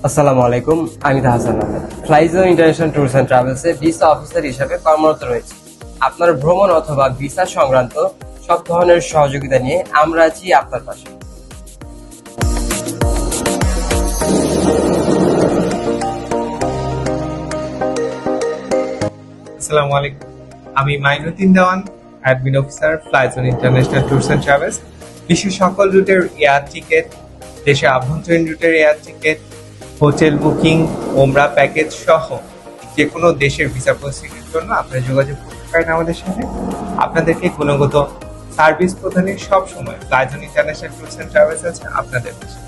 আসসালামু আলাইকুম, আমি Hasan Ahmed. Flyzone international tours and ট্রাভেলসে ভিসা অফিসার হিসাবে কর্মরত রয়েছে। আপনার ভ্রমণ অথবা ভিসা সংক্রান্ত সব ধরনের সহযোগিতা নিয়ে আমরা আছি আপনার পাশে। আসসালামু আলাইকুম। আমি Mainuddin Dewan, admin officer, Flyzone international tours and travels. বিশ্বের সকল রুটের এয়ার টিকিট, দেশের আভ্যন্তরীণ রুটের এয়ার টিকিট, হোটেল বুকিং, ওমরা প্যাকেজ সহ যে কোনো দেশের ভিসা প্রসেসিংয়ের জন্য আপনারা যোগাযোগ করতে পারেন আমাদের সাথে। আপনাদেরকে গুণগত সার্ভিস প্রদানের সব সময় Flyzone international tours and travels আছে আপনাদের পাশে।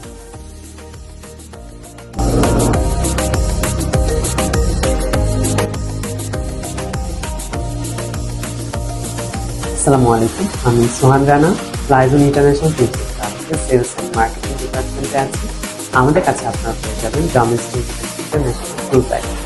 আসসালামু আলাইকুম, আমি Sohan Rana, Flyzone international tours ট্রাভেলসের সেলস অ্যান্ড মার্কেটিং ডিপার্টমেন্টে আছি। আমাদের কাছে আপনারা পেয়ে যাবেন ডোমেস্টিক ইন্টারন্যাশনাল ট্যুর গাইড।